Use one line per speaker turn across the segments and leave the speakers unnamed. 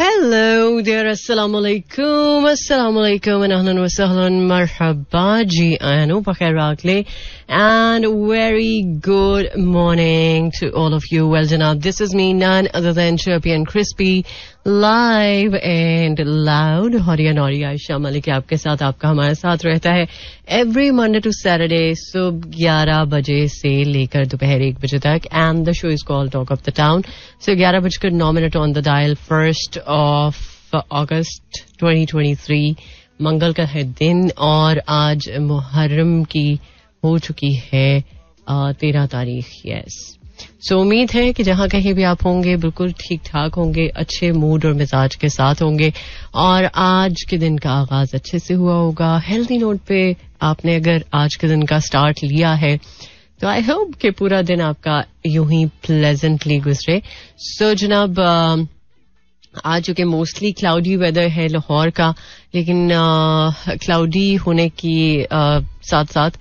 Hello there, assalamu alaikum and ahlan wa sahlan, marhaba ji, ayanu pakhair raakle, and very good morning to all of you. Well janab, this is me, none other than Chirpy and Crispy, live and loud. Horiya Nori Aisha Malik आपके साथ, आपका हमारे साथ रहता है every Monday to Saturday सुबह 11 बजे से लेकर दोपहर 1 बजे तक, and the show is called Talk of the Town. So 11:09 on the dial, 1st of August 2023, मंगल का है दिन और आज मुहर्रम की हो चुकी है 13 तारीख. यस, सो उम्मीद है कि जहां कहीं भी आप होंगे बिल्कुल ठीक ठाक होंगे, अच्छे मूड और मिजाज के साथ होंगे और आज के दिन का आगाज अच्छे से हुआ होगा. हेल्दी नोट पे आपने अगर आज के दिन का स्टार्ट लिया है तो आई होप कि पूरा दिन आपका यूं ही प्लेजेंटली गुजरे. सो जनाब, आज चूंकि मोस्टली क्लाउडी वेदर है लाहौर का, लेकिन क्लाउडी होने की साथ साथ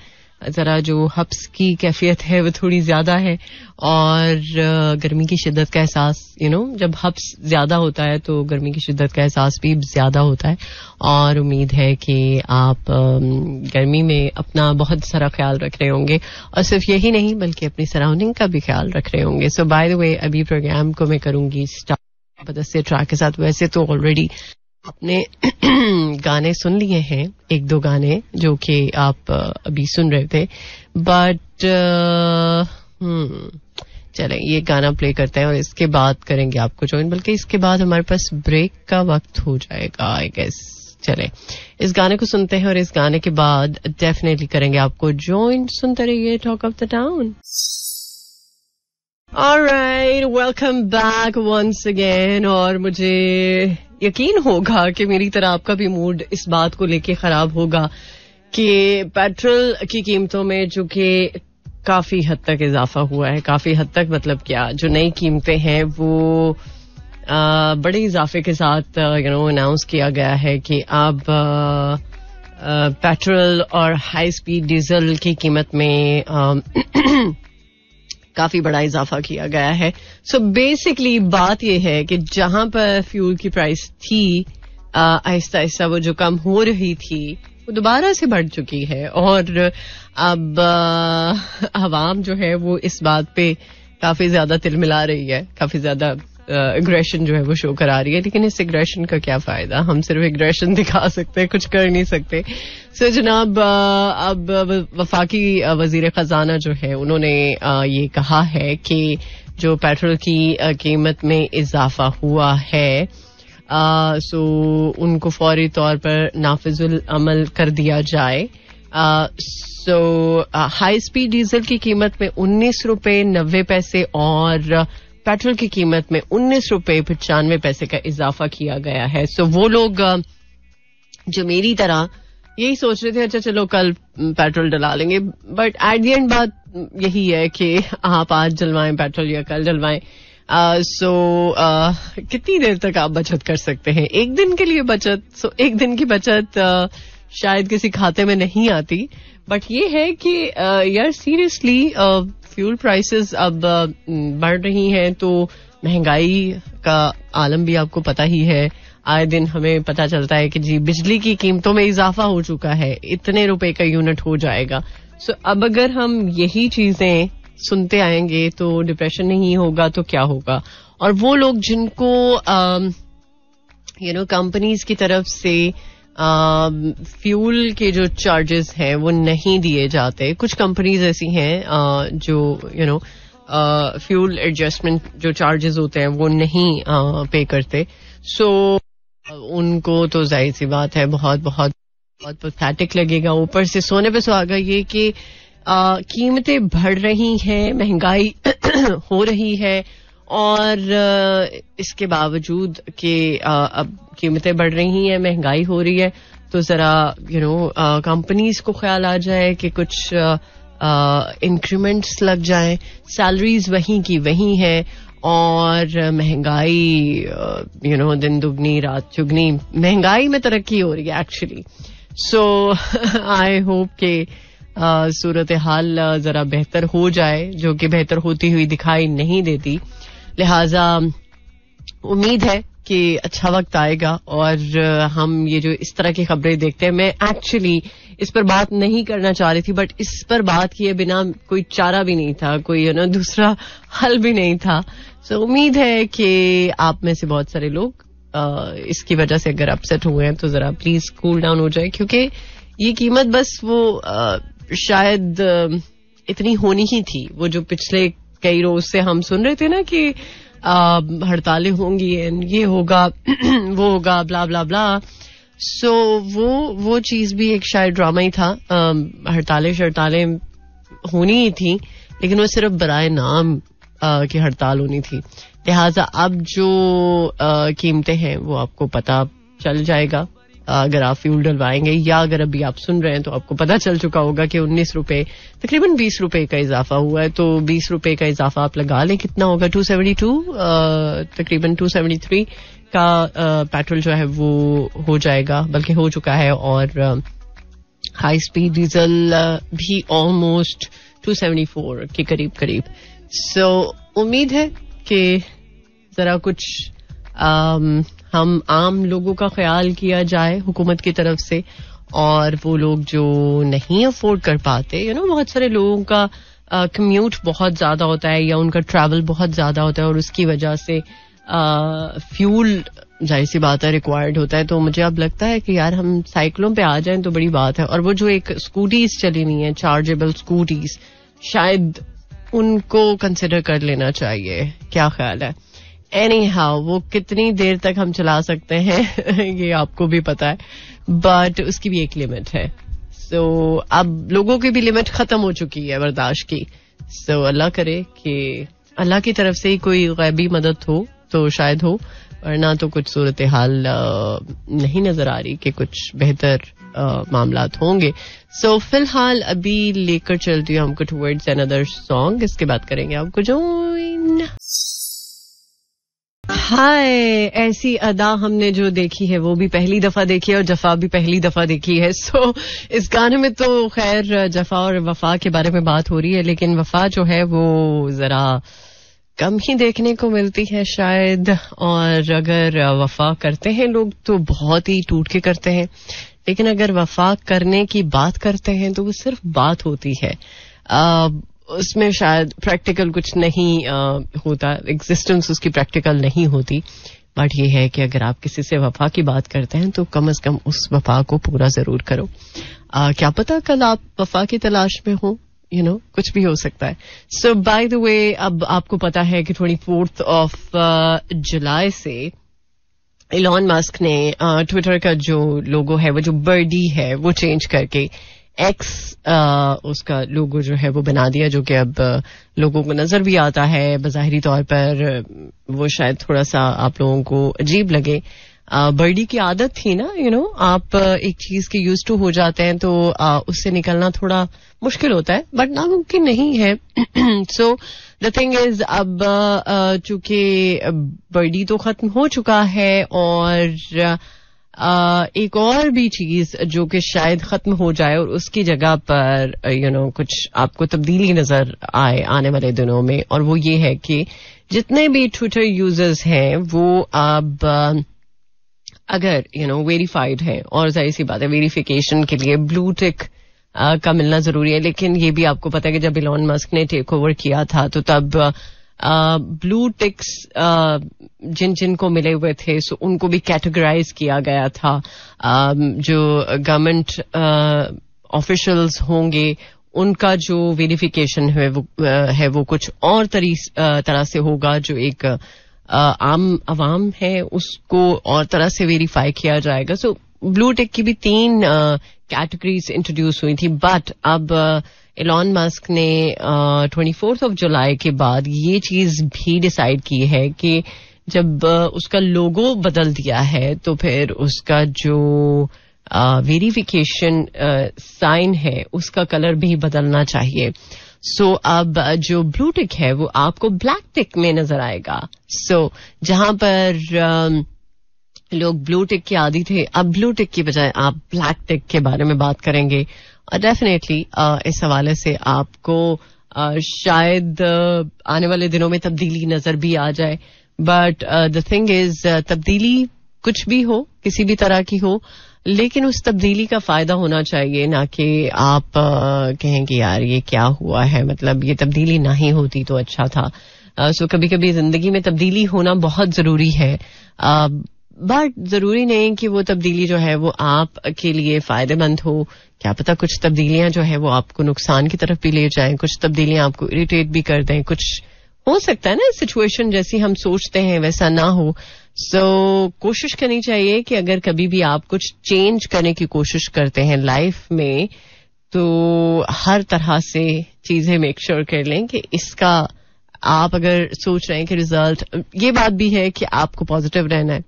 जरा जो हब्स की कैफियत है वो थोड़ी ज्यादा है और गर्मी की शिद्दत का एहसास, जब हब्स ज्यादा होता है तो गर्मी की शिद्दत का एहसास भी ज्यादा होता है. और उम्मीद है कि आप गर्मी में अपना बहुत सारा ख्याल रख रहे होंगे और सिर्फ यही नहीं बल्कि अपनी सराउंडिंग का भी ख्याल रख रहे होंगे. सो बाय द वे, अभी प्रोग्राम को मैं करूंगी स्टार्ट बदस्ते ट्रैक के साथ. वैसे तो ऑलरेडी आपने गाने सुन लिए हैं, एक दो गाने जो कि आप अभी सुन रहे थे, बट चलें ये गाना प्ले करते हैं और इसके बाद करेंगे आपको ज्वाइन, बल्कि इसके बाद हमारे पास ब्रेक का वक्त हो जाएगा आई गेस. चलें इस गाने को सुनते हैं और इस गाने के बाद डेफिनेटली करेंगे आपको ज्वाइन. सुनते रहिए talk of the town. Alright, welcome back once again. और मुझे यकीन होगा कि मेरी तरह आपका भी मूड इस बात को लेके खराब होगा कि पेट्रोल की कीमतों में जो कि काफी हद तक इजाफा हुआ है. काफी हद तक मतलब क्या, जो नई कीमतें हैं वो बड़े इजाफे के साथ अनाउंस किया गया है कि अब पेट्रोल और हाई स्पीड डीजल की कीमत में काफी बड़ा इजाफा किया गया है. सो बेसिकली बात यह है कि जहां पर फ्यूल की प्राइस थी आहिस्ता आहिस्ता वो जो कम हो रही थी वो दोबारा से बढ़ चुकी है और अब अवाम जो है वो इस बात पे काफी ज्यादा तिलमिला रही है, काफी ज्यादा एग्रेशन जो है वो शो करा रही है. लेकिन इस एग्रेशन का क्या फायदा, हम सिर्फ एग्रेशन दिखा सकते हैं, कुछ कर नहीं सकते. सो जनाब, अब वफाकी वजीर खजाना जो है उन्होंने ये कहा है कि जो पेट्रोल की कीमत में इजाफा हुआ है सो उनको फौरी तौर पर नाफिजुल अमल कर दिया जाए. सो हाई स्पीड डीजल की कीमत में 19 रुपए 90 पैसे और पेट्रोल की कीमत में 19 रुपए 95 पैसे का इजाफा किया गया है. सो वो लोग जो मेरी तरह यही सोच रहे थे अच्छा चलो कल पेट्रोल डला लेंगे, बट एट द एंड बात यही है कि आप आज जलवाएं पेट्रोल या कल जलवाएं. सो कितनी देर तक आप बचत कर सकते हैं, एक दिन के लिए बचत. सो एक दिन की बचत शायद किसी खाते में नहीं आती, बट ये है कि यार सीरियसली फ्यूल प्राइसेस अब बढ़ रही हैं तो महंगाई का आलम भी आपको पता ही है. आए दिन हमें पता चलता है कि जी बिजली की कीमतों में इजाफा हो चुका है, इतने रुपए का यूनिट हो जाएगा. सो अब अगर हम यही चीजें सुनते आएंगे तो डिप्रेशन नहीं होगा तो क्या होगा. और वो लोग जिनको कंपनीज की तरफ से फ्यूल के जो चार्जेस हैं वो नहीं दिए जाते, कुछ कंपनीज ऐसी हैं जो फ्यूल एडजस्टमेंट जो चार्जेस होते हैं वो नहीं पे करते. सो उनको तो जाहिर सी बात है बहुत बहुत बहुत पैथेटिक लगेगा. ऊपर से सोने पे सुहागा ये कि कीमतें बढ़ रही हैं, महंगाई हो रही है और इसके बावजूद कि अब कीमतें बढ़ रही हैं, महंगाई हो रही है, तो जरा कंपनीज को ख्याल आ जाए कि कुछ इंक्रीमेंट्स लग जाएं. सैलरीज वहीं की वहीं है और महंगाई दिन दुगनी रात चुगनी, महंगाई में तरक्की हो रही है एक्चुअली. सो आई होप कि सूरत हाल जरा बेहतर हो जाए, जो कि बेहतर होती हुई दिखाई नहीं देती. लिहाजा उम्मीद है कि अच्छा वक्त आएगा और हम ये जो इस तरह की खबरें देखते हैं, मैं एक्चुअली इस पर बात नहीं करना चाह रही थी, बट इस पर बात किए बिना कोई चारा भी नहीं था, कोई दूसरा हल भी नहीं था. सो उम्मीद है कि आप में से बहुत सारे लोग इसकी वजह से अगर अपसेट हुए हैं तो जरा प्लीज कूल डाउन हो जाए, क्योंकि ये कीमत बस वो शायद इतनी होनी ही थी. वो जो पिछले कई रोज से हम सुन रहे थे ना कि हड़तालें होंगी, ये होगा वो होगा, ब्ला ब्ला ब्ला. सो वो चीज भी एक शायद ड्रामा ही था. हड़तालें होनी ही थी, लेकिन वो सिर्फ बराए नाम की हड़ताल होनी थी. लिहाजा अब जो कीमतें हैं वो आपको पता चल जाएगा अगर आप फ्यूल डलवाएंगे, या अगर अभी आप सुन रहे हैं तो आपको पता चल चुका होगा कि 19 रुपए, तकरीबन 20 रुपए का इजाफा हुआ है. तो 20 रुपए का इजाफा आप लगा लें, कितना होगा 272, तकरीबन 273 का पेट्रोल जो है वो हो जाएगा, बल्कि हो चुका है. और हाई स्पीड डीजल भी ऑलमोस्ट 274 के करीब. सो उम्मीद है कि जरा कुछ हम आम लोगों का ख्याल किया जाए हुकूमत की तरफ से, और वो लोग जो नहीं अफोर्ड कर पाते, बहुत सारे लोगों का कम्यूट बहुत ज्यादा होता है या उनका ट्रैवल बहुत ज्यादा होता है और उसकी वजह से फ्यूल जाहिर सी बात है रिक्वायर्ड होता है. तो मुझे अब लगता है कि यार हम साइकिलों पे आ जाएं तो बड़ी बात है. और वो जो एक स्कूटीज चली हुई हैं, चार्जेबल स्कूटीज, शायद उनको कंसिडर कर लेना चाहिए. क्या ख्याल है? एनी हाउ वो कितनी देर तक हम चला सकते हैं ये आपको भी पता है, बट उसकी भी एक लिमिट है. सो अब लोगों की भी लिमिट खत्म हो चुकी है बर्दाश्त की. सो अल्लाह करे कि अल्लाह की तरफ से ही कोई गैबी मदद हो तो शायद हो, वरना तो कुछ सूरत हाल नहीं नजर आ रही कि कुछ बेहतर मामलात होंगे. सो फिलहाल अभी लेकर चलती हूँ हमको टुवर्ड्स अनदर सॉन्ग. इसके बाद करेंगे आपको ज्वाइन. हाय, ऐसी अदा हमने जो देखी है वो भी पहली दफा देखी है और जफा भी पहली दफा देखी है. सो इस गाने में तो खैर जफा और वफा के बारे में बात हो रही है, लेकिन वफा जो है वो जरा कम ही देखने को मिलती है शायद. और अगर वफा करते हैं लोग तो बहुत ही टूट के करते हैं, लेकिन अगर वफा करने की बात करते हैं तो वो सिर्फ बात होती है, उसमें शायद प्रैक्टिकल कुछ नहीं होता, एग्जिस्टेंस उसकी प्रैक्टिकल नहीं होती. बट ये है कि अगर आप किसी से वफा की बात करते हैं तो कम से कम उस वफा को पूरा जरूर करो. क्या पता कल आप वफा की तलाश में हो, कुछ भी हो सकता है. सो बाय द वे, अब आपको पता है कि 24 ऑफ जुलाई से इलॉन मस्क ने ट्विटर का जो लोगो है, वो जो बर्डी है, वो चेंज करके एक्स उसका लोगो जो है वो बना दिया, जो कि अब लोगों को नजर भी आता है. बज़ाहिरी तौर पर वो शायद थोड़ा सा आप लोगों को अजीब लगे. बर्डी की आदत थी ना, आप एक चीज के यूज टू हो जाते हैं तो उससे निकलना थोड़ा मुश्किल होता है, बट नामुमकिन नहीं है. सो द थिंग इज, अब चूंकि बर्डी तो खत्म हो चुका है और एक और भी चीज जो कि शायद खत्म हो जाए और उसकी जगह पर कुछ आपको तब्दीली नजर आए आने वाले दिनों में, और वो ये है कि जितने भी ट्विटर यूजर्स हैं वो अब अगर वेरीफाइड है, और जाहिर सी बात है वेरिफिकेशन के लिए ब्लू टिक का मिलना जरूरी है. लेकिन ये भी आपको पता है कि जब इलॉन मस्क ने टेक ओवर किया था तो तब ब्लू टिक्स जिन जिन को मिले हुए थे सो उनको भी कैटेगराइज किया गया था. जो गवर्नमेंट ऑफिशियल्स होंगे उनका जो वेरिफिकेशन है वो कुछ और तरह से होगा, जो एक आम अवाम है उसको और तरह से वेरीफाई किया जाएगा. सो ब्लू टिक की भी 3 कैटेगरीज इंट्रोड्यूस हुई थी, बट अब इलॉन मस्क ने 24 ऑफ जुलाई के बाद ये चीज भी डिसाइड की है कि जब उसका लोगो बदल दिया है तो फिर उसका जो वेरिफिकेशन साइन है उसका कलर भी बदलना चाहिए. सो अब जो ब्लू टिक है वो आपको ब्लैक टिक में नजर आएगा. सो जहां पर लोग ब्लू टिक के आदी थे, अब ब्लू टिक की बजाय आप ब्लैक टिक के बारे में बात करेंगे. और डेफिनेटली इस हवाले से आपको शायद आने वाले दिनों में तब्दीली नजर भी आ जाए. बट द थिंग इज तब्दीली कुछ भी हो, किसी भी तरह की हो, लेकिन उस तब्दीली का फायदा होना चाहिए, ना कि आप कहें कि यार ये क्या हुआ है, मतलब ये तब्दीली ना ही होती तो अच्छा था. सो कभी कभी जिंदगी में तब्दीली होना बहुत जरूरी है, बट जरूरी नहीं कि वो तब्दीली जो है वो आपके लिए फायदेमंद हो. क्या पता कुछ तब्दीलियां जो है वो आपको नुकसान की तरफ भी ले जाएं, कुछ तब्दीलियां आपको इरिटेट भी कर दें, कुछ हो सकता है ना सिचुएशन जैसी हम सोचते हैं वैसा ना हो. सो कोशिश करनी चाहिए कि अगर कभी भी आप कुछ चेंज करने की कोशिश करते हैं लाइफ में, तो हर तरह से चीजें मेक श्योर कर लें कि इसका आप अगर सोच रहे हैं कि रिजल्ट, ये बात भी है कि आपको पॉजिटिव रहना है,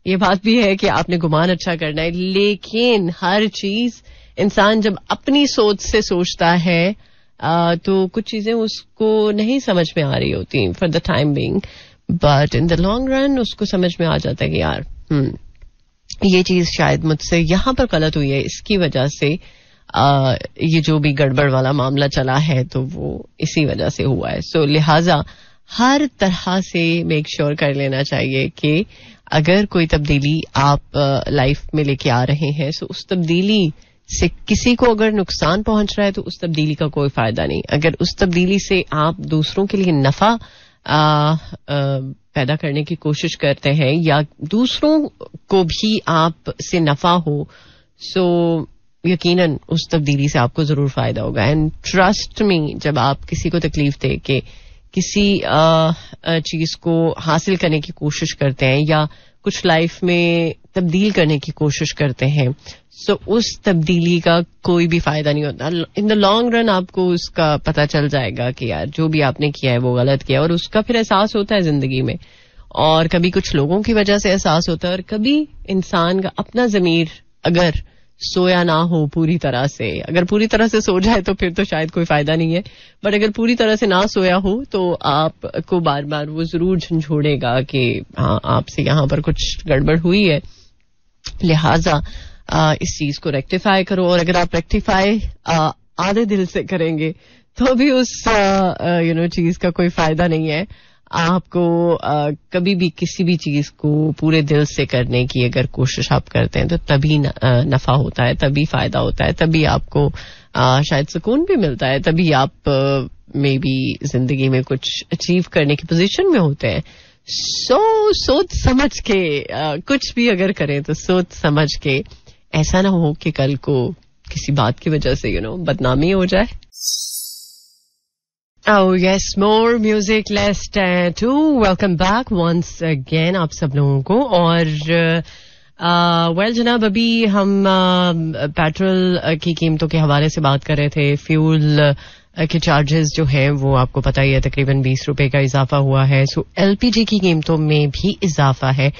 ये बात भी है कि आपने गुमान अच्छा करना है, लेकिन हर चीज इंसान जब अपनी सोच से सोचता है तो कुछ चीजें उसको नहीं समझ में आ रही होती for the time being, but in the long run उसको समझ में आ जाता है कि यार ये चीज शायद मुझसे यहां पर गलत हुई है, इसकी वजह से ये जो भी गड़बड़ वाला मामला चला है तो वो इसी वजह से हुआ है. सो लिहाजा हर तरह से मेक श्योर कर लेना चाहिए कि अगर कोई तब्दीली आप लाइफ में लेके आ रहे हैं, सो उस तब्दीली से किसी को अगर नुकसान पहुंच रहा है तो उस तब्दीली का कोई फायदा नहीं. अगर उस तब्दीली से आप दूसरों के लिए नफा पैदा करने की कोशिश करते हैं या दूसरों को भी आप से नफा हो, सो यकीनन उस तब्दीली से आपको जरूर फायदा होगा. एंड ट्रस्ट मी, जब आप किसी को तकलीफ दे के किसी चीज को हासिल करने की कोशिश करते हैं या कुछ लाइफ में तब्दील करने की कोशिश करते हैं, सो उस तब्दीली का कोई भी फायदा नहीं होता. इन द लॉन्ग रन आपको उसका पता चल जाएगा कि यार जो भी आपने किया है वो गलत किया, और उसका फिर एहसास होता है जिंदगी में, और कभी कुछ लोगों की वजह से एहसास होता है, और कभी इंसान का अपना ज़मीर अगर सोया ना हो पूरी तरह से, अगर पूरी तरह से सो जाए तो फिर तो शायद कोई फायदा नहीं है, बट अगर पूरी तरह से ना सोया हो तो आपको बार बार वो जरूर झंझोड़ेगा कि हाँ आपसे यहाँ पर कुछ गड़बड़ हुई है. लिहाजा इस चीज को रेक्टिफाई करो, और अगर आप रेक्टिफाई आधे दिल से करेंगे तो भी उस चीज का कोई फायदा नहीं है. आपको कभी भी किसी भी चीज को पूरे दिल से करने की अगर कोशिश आप करते हैं तो तभी नफा होता है, तभी फायदा होता है, तभी आपको शायद सुकून भी मिलता है, तभी आप मे बी जिंदगी में कुछ अचीव करने की पोजीशन में होते हैं. सोच समझ के कुछ भी अगर करें तो सोच समझ के, ऐसा ना हो कि कल को किसी बात की वजह से बदनामी हो जाए. Oh yes, more music, less tattoo. Welcome back once again आप सब लोगों को. और वेल जनाब, अभी हम पेट्रोल की कीमतों के हवाले से बात कर रहे थे. फ्यूल के चार्जेस जो है वो आपको पता ही है तकरीबन 20 रुपए का इजाफा हुआ है. सो एलपीजी की कीमतों में भी इजाफा है.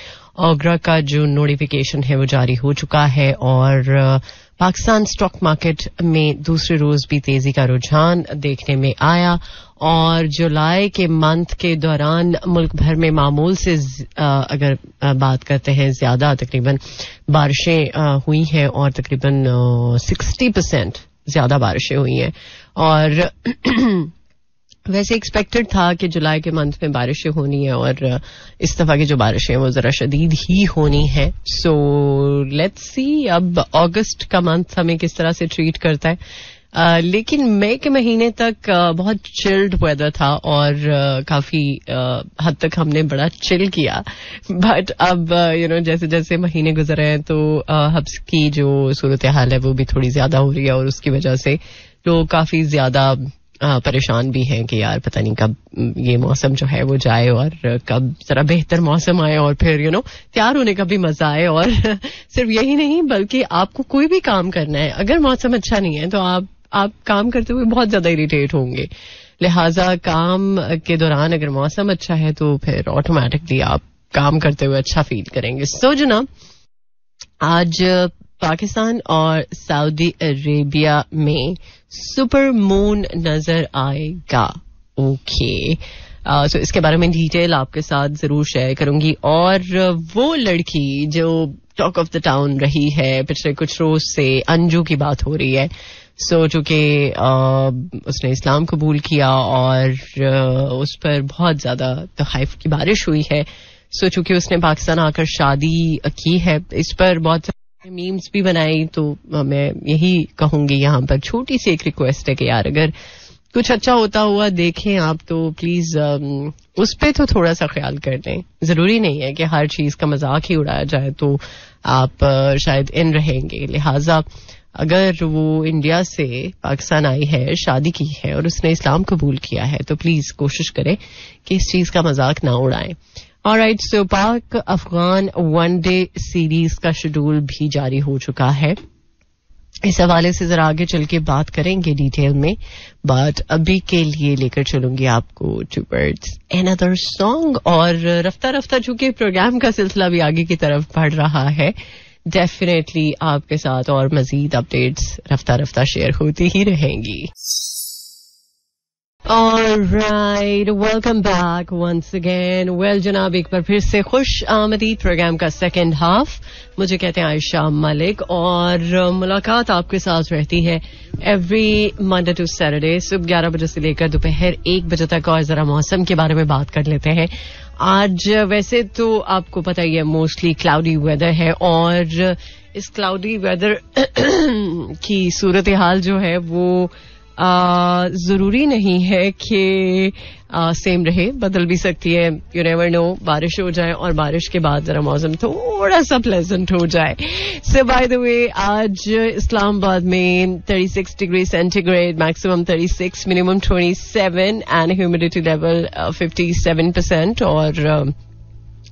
ओग्रा का जो नोटिफिकेशन है वो जारी हो चुका है, और पाकिस्तान स्टॉक मार्केट में दूसरे रोज भी तेजी का रुझान देखने में आया, और जुलाई के मंथ के दौरान मुल्क भर में मामूल से अगर बात करते हैं ज्यादा तकरीबन बारिशें हुई हैं, और तकरीबन 60% ज्यादा बारिशें हुई हैं. और वैसे एक्सपेक्टेड था कि जुलाई के मंथ में बारिशें होनी है, और इस दफा की जो बारिशें हैं वो जरा शदीद ही होनी है. सो लेट्स सी अब अगस्त का मंथ हमें किस तरह से ट्रीट करता है. लेकिन मई के महीने तक बहुत चिल्ड वेदर था, और काफी हद तक हमने बड़ा चिल किया. बट अब जैसे जैसे महीने गुजर रहे हैं तो हब्स की जो सूरत हाल है वो भी थोड़ी ज्यादा हो रही है, और उसकी वजह से लोग काफी ज्यादा परेशान भी हैं कि यार पता नहीं कब ये मौसम जो है वो जाए और कब जरा बेहतर मौसम आए, और फिर तैयार होने का भी मजा आए. और सिर्फ यही नहीं बल्कि आपको कोई भी काम करना है, अगर मौसम अच्छा नहीं है तो आप काम करते हुए बहुत ज्यादा इरिटेट होंगे. लिहाजा काम के दौरान अगर मौसम अच्छा है तो फिर ऑटोमेटिकली आप काम करते हुए अच्छा फील करेंगे. सो जनाब, आज पाकिस्तान और सऊदी अरेबिया में सुपर मून नजर आएगा. ओके, सो इसके बारे में डिटेल आपके साथ जरूर शेयर करूंगी. और वो लड़की जो टॉक ऑफ द टाउन रही है पिछले कुछ रोज से, अंजू की बात हो रही है. सो चूंकि उसने इस्लाम कबूल किया और उस पर बहुत ज्यादा तखाइफ की बारिश हुई है, सो चूंकि उसने पाकिस्तान आकर शादी की है, इस पर बहुत सारे मीम्स भी बनाई, तो मैं यही कहूंगी यहाँ पर छोटी सी एक रिक्वेस्ट है कि यार अगर कुछ अच्छा होता हुआ देखें आप तो प्लीज उस पे तो थोड़ा सा ख्याल कर लें. जरूरी नहीं है कि हर चीज का मजाक ही उड़ाया जाए तो आप शायद इन रहेंगे. लिहाजा अगर वो इंडिया से पाकिस्तान आई है, शादी की है और उसने इस्लाम कबूल किया है, तो प्लीज कोशिश करें कि इस चीज का मजाक ना उड़ाएं. ऑलराइट, सो पाक अफगान वनडे सीरीज का शेड्यूल भी जारी हो चुका है. इस हवाले से जरा आगे चल के बात करेंगे डिटेल में, बट अभी के लिए लेकर चलूंगी आपको टुवर्ड्स अनदर सॉन्ग. और रफ्ता रफ्ता चूंकि प्रोग्राम का सिलसिला भी आगे की तरफ बढ़ रहा है, डेफिनेटली आपके साथ और मजीद अपडेट्स रफ्ता रफ्ता शेयर होती ही रहेंगी. Alright, welcome back once again. Well, जनाब एक बार फिर से खुश आमदीद. प्रोग्राम का सेकेंड हाफ, मुझे कहते हैं आयशा मलिक, और मुलाकात आपके साथ रहती है एवरी मंडे टू सैटरडे सुबह 11 बजे से लेकर दोपहर 1 बजे तक. और जरा मौसम के बारे में बात कर लेते हैं. आज वैसे तो आपको पता ही है मोस्टली क्लाउडी वेदर है, और इस क्लाउडी वेदर की सूरत हाल जो है वो जरूरी नहीं है कि सेम रहे, बदल भी सकती है. यू नेवर नो, बारिश हो जाए और बारिश के बाद जरा मौसम थोड़ा सा प्लेजेंट हो जाए. सो बाय द वे, आज इस्लामाबाद में 36 degree centigrade, maximum 36, minimum 27 and humidity level 57%. और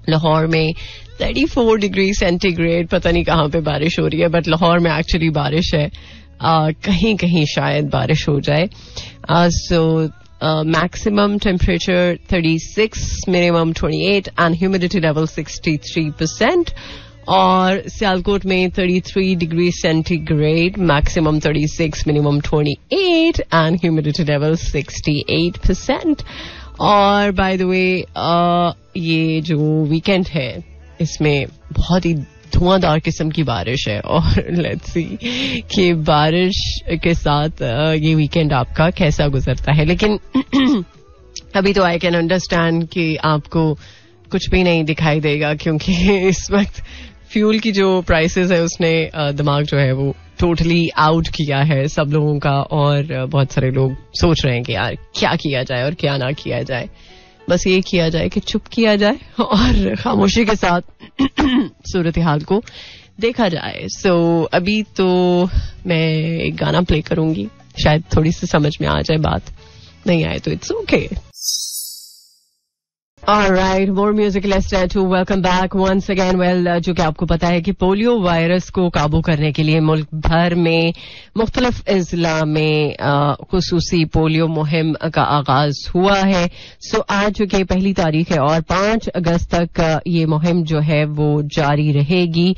लाहौर में 34 डिग्री सेंटीग्रेड. पता नहीं कहाँ पे बारिश हो रही है, बट लाहौर में एक्चुअली बारिश है. कहीं कहीं शायद बारिश हो जाए. So maximum temperature 36, minimum 28 and humidity level 63%. और सियालकोट में 33 degree centigrade, maximum 36, minimum 28 and humidity level 68%. और बाय द वे, ये जो वीकेंड है इसमें बहुत ही धुआंधार किस्म की बारिश है, और लेट्स सी कि बारिश के साथ ये वीकेंड आपका कैसा गुजरता है. लेकिन अभी तो आई कैन अंडरस्टैंड कि आपको कुछ भी नहीं दिखाई देगा, क्योंकि इस वक्त फ्यूल की जो प्राइसेस है उसने दिमाग जो है वो टोटली आउट किया है सब लोगों का. और बहुत सारे लोग सोच रहे हैं कि यार क्या किया जाए और क्या ना किया जाए. बस ये किया जाए कि चुप किया जाए और खामोशी के साथ सूरत हाल को देखा जाए. सो अभी तो मैं एक गाना प्ले करूंगी, शायद थोड़ी सी समझ में आ जाए बात, नहीं आए तो it's okay. Alright, more music, let's try to welcome back once again. Well, जो कि आपको पता है कि पोलियो वायरस को काबू करने के लिए मुल्क भर में मुख्तलिफ अजला में खुसूसी पोलियो मुहिम का आगाज हुआ है. सो आज जो कि 1 तारीख है और 5 अगस्त तक ये मुहिम जो है वो जारी रहेगी.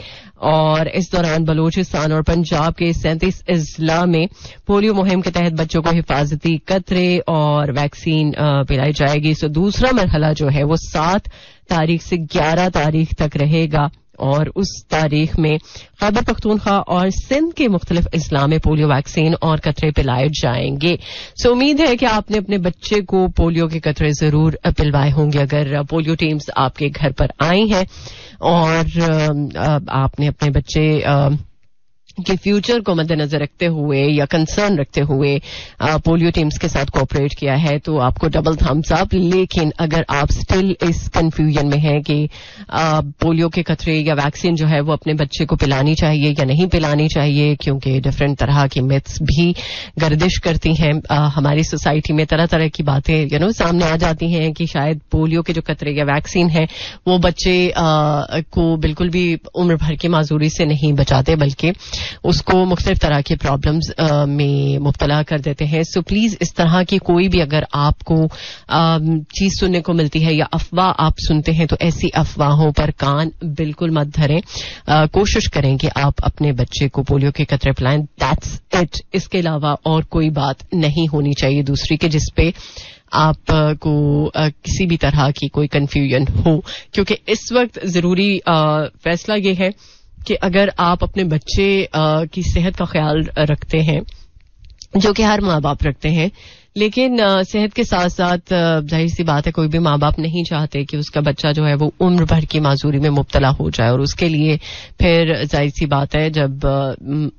और इस दौरान बलूचिस्तान और पंजाब के 37 अजला में पोलियो मुहिम के तहत बच्चों को हिफाजती कतरे और वैक्सीन पिलाई जाएगी. सो दूसरा मरहला जो है वो 7 तारीख से 11 तारीख तक रहेगा, और उस तारीख में खैबर पख्तूनख्वा और सिंध के मुख्तलिफ अजला में पोलियो वैक्सीन और कतरे पिलाए जाएंगे. सो उम्मीद है कि आपने अपने बच्चे को पोलियो के कतरे जरूर पिलवाए होंगे अगर पोलियो टीम्स आपके घर पर आई हैं और आपने अपने बच्चे के फ्यूचर को मद्देनजर रखते हुए या कंसर्न रखते हुए पोलियो टीम्स के साथ कोऑपरेट किया है, तो आपको डबल थम्स अप. लेकिन अगर आप स्टिल इस कंफ्यूजन में हैं कि पोलियो के खतरे या वैक्सीन जो है वो अपने बच्चे को पिलानी चाहिए या नहीं पिलानी चाहिए, क्योंकि डिफरेंट तरह की मिथ्स भी गर्दिश करती हैं हमारी सोसाइटी में, तरह तरह की बातें सामने आ जाती हैं कि शायद पोलियो के जो खतरे या वैक्सीन है वो बच्चे को बिल्कुल भी उम्र भर की माजूरी से नहीं बचाते, बल्कि उसको मुख्तलिफ तरह के प्रॉब्लम्स में मुब्तला कर देते हैं. सो प्लीज इस तरह की कोई भी अगर आपको चीज सुनने को मिलती है या अफवाह आप सुनते हैं तो ऐसी अफवाहों पर कान बिल्कुल मत धरें. कोशिश करें कि आप अपने बच्चे को पोलियो के कतरे पिलाएं. That's it. इसके अलावा और कोई बात नहीं होनी चाहिए दूसरी के जिसपे आपको किसी भी तरह की कोई कंफ्यूजन हो, क्योंकि इस वक्त जरूरी फैसला ये है कि अगर आप अपने बच्चे की सेहत का ख्याल रखते हैं जो कि हर माँ बाप रखते हैं, लेकिन सेहत के साथ साथ जाहिर सी बात है कोई भी माँ बाप नहीं चाहते कि उसका बच्चा जो है वो उम्र भर की माजूरी में मुब्तला हो जाए, और उसके लिए फिर जाहिर सी बात है जब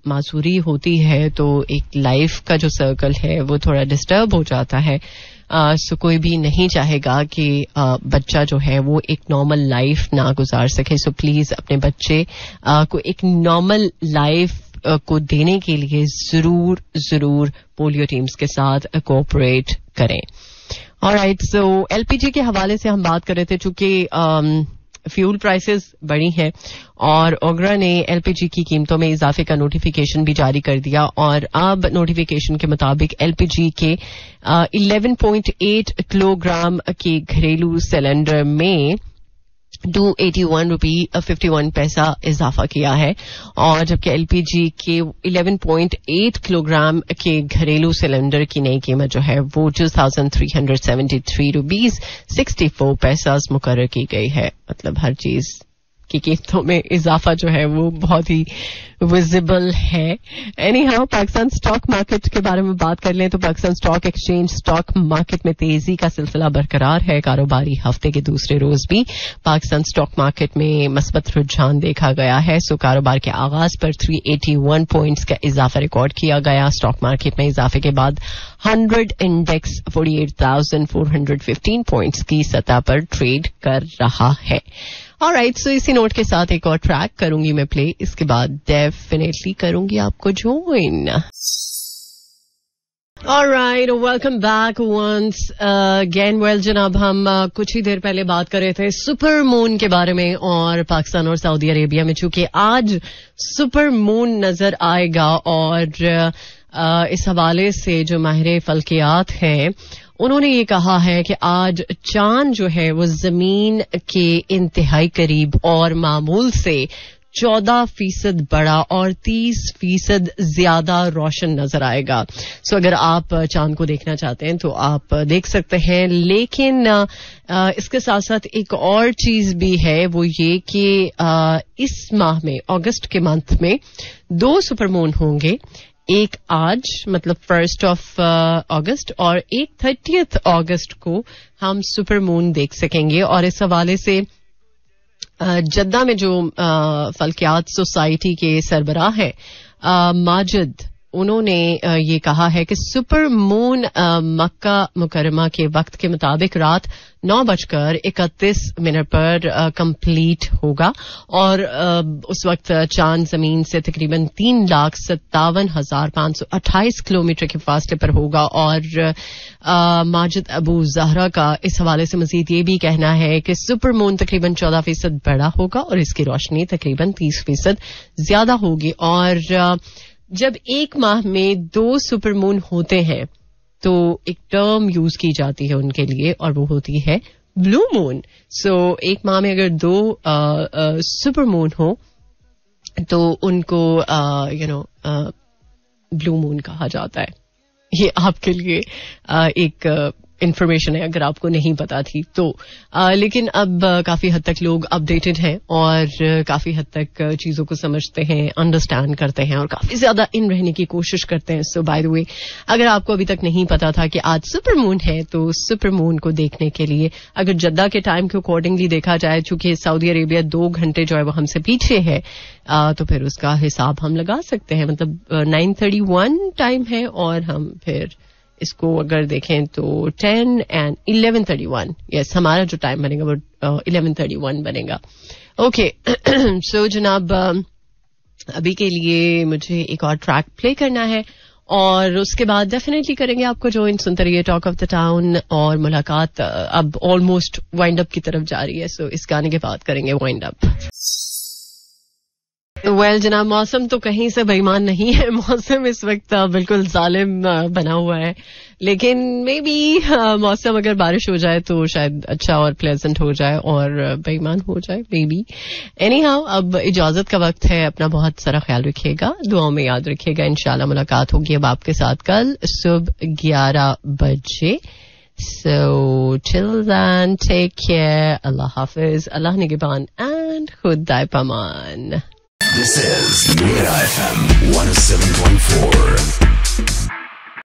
माजूरी होती है तो एक लाइफ का जो सर्कल है वो थोड़ा डिस्टर्ब हो जाता है। सो कोई भी नहीं चाहेगा कि बच्चा जो है वो एक नॉर्मल लाइफ ना गुजार सके। सो प्लीज अपने बच्चे को एक नॉर्मल लाइफ को देने के लिए जरूर पोलियो टीम्स के साथ कोऑपरेट करें। ऑलराइट, सो एलपीजी के हवाले से हम बात कर रहे थे, चूंकि फ्यूल प्राइसेस बढ़ी हैं और ओगरा ने एलपीजी की कीमतों में इजाफे का नोटिफिकेशन भी जारी कर दिया, और अब नोटिफिकेशन के मुताबिक एलपीजी के 11.8 किलोग्राम के घरेलू सिलेंडर में 281 रुपी 51 पैसा इजाफा किया है, और जबकि एलपीजी के 11.8 किलोग्राम के घरेलू सिलेंडर की नई कीमत जो है वो 2373 रुपीज 64 पैसा मुकर्रर की गई है। मतलब हर चीज की कीमतों में इजाफा जो है वो बहुत ही विजिबल है। एनीहाउ, पाकिस्तान स्टॉक मार्केट के बारे में बात कर लें तो Pakistan stock exchange stock market में तेजी का सिलसिला बरकरार है। कारोबारी हफ्ते के दूसरे रोज भी पाकिस्तान स्टॉक मार्केट में मस्बत रुझान देखा गया है। सो कारोबार के आगाज पर 381 पॉइंट्स का इजाफा रिकॉर्ड किया गया। स्टॉक मार्केट में इजाफे के बाद 100 इंडेक्स 48,415 पॉइंट्स की सतह पर ट्रेड कर रहा है। ऑलराइट, सो इसी नोट के साथ एक और ट्रैक करूंगी मैं प्ले, इसके बाद डेफिनेटली करूंगी आपको join. Alright, welcome back once again. Well जनाब, हम कुछ ही देर पहले बात कर रहे थे सुपर मून के बारे में और पाकिस्तान और सऊदी अरेबिया में, चूंकि आज सुपर मून नजर आएगा और इस हवाले से जो माहिर फल्कियात हैं उन्होंने ये कहा है कि आज चांद जो है वो जमीन के इंतहाई करीब और मामूल से 14% बड़ा और 30% ज्यादा रोशन नजर आएगा। सो अगर आप चांद को देखना चाहते हैं तो आप देख सकते हैं, लेकिन इसके साथ साथ एक और चीज भी है, वो ये कि इस माह में अगस्त के मंथ में 2 सुपरमून होंगे। एक आज मतलब 1 अगस्त और एक 30 अगस्त को हम सुपर मून देख सकेंगे। और इस हवाले से जद्दा में जो फल्कियात सोसाइटी के सरबराह है माजिद, उन्होंने ये कहा है कि सुपर मून मक्का मुकरमा के वक्त के मुताबिक रात 9:31 पर कंप्लीट होगा, और उस वक्त चांद जमीन से तकरीबन 3,57,528 किलोमीटर के फासले पर होगा। और माजिद अबू जहरा का इस हवाले से मजीद ये भी कहना है कि सुपर मून तकरीबन 14% बड़ा होगा और इसकी रोशनी तकरीबन 30% ज्यादा होगी। और जब एक माह में 2 सुपरमून होते हैं तो एक टर्म यूज की जाती है उनके लिए, और वो होती है ब्लू मून। सो एक माह में अगर 2 सुपरमून हो तो उनको ब्लू मून कहा जाता है। ये आपके लिए एक इन्फॉर्मेशन है अगर आपको नहीं पता थी तो। लेकिन अब काफी हद तक लोग अपडेटेड हैं और काफी हद तक चीजों को समझते हैं, अंडरस्टैंड करते हैं और काफी ज्यादा इन रहने की कोशिश करते हैं। सो बाय द वे, अगर आपको अभी तक नहीं पता था कि आज सुपर मून है तो सुपर मून को देखने के लिए अगर जद्दा के टाइम के अकॉर्डिंगली देखा जाए, चूंकि सऊदी अरेबिया 2 घंटे जो है वो हमसे पीछे है, तो फिर उसका हिसाब हम लगा सकते हैं। मतलब 9:31 टाइम है और हम फिर इसको अगर देखें तो 10 and 11:31, यस, हमारा जो टाइम बनेगा वो 11:31 बनेगा। ओके, सो जनाब, अभी के लिए मुझे एक और ट्रैक प्ले करना है और उसके बाद डेफिनेटली करेंगे आपको ज्वाइन। सुनते रहिए टॉक ऑफ द टाउन, और मुलाकात अब ऑलमोस्ट वाइंड अप की तरफ जा रही है। सो इस गाने के बाद करेंगे वाइंड अप। वेल जनाब, मौसम तो कहीं से बेईमान नहीं है। मौसम इस वक्त बिल्कुल जालिम बना हुआ है, लेकिन मे बी मौसम अगर बारिश हो जाए तो शायद अच्छा और प्लेजेंट हो जाए और बेईमान हो जाए मे बी। एनीहाउ, अब इजाजत का वक्त है। अपना बहुत सारा ख्याल रखिएगा, दुआओं में याद रखिएगा। इंशाल्लाह मुलाकात होगी अब आपके साथ कल सुबह 11 बजे। So till then, take care. Allah Hafiz, Allah Nigeban, and Khudai Paman.
This is Mira FM 107.4.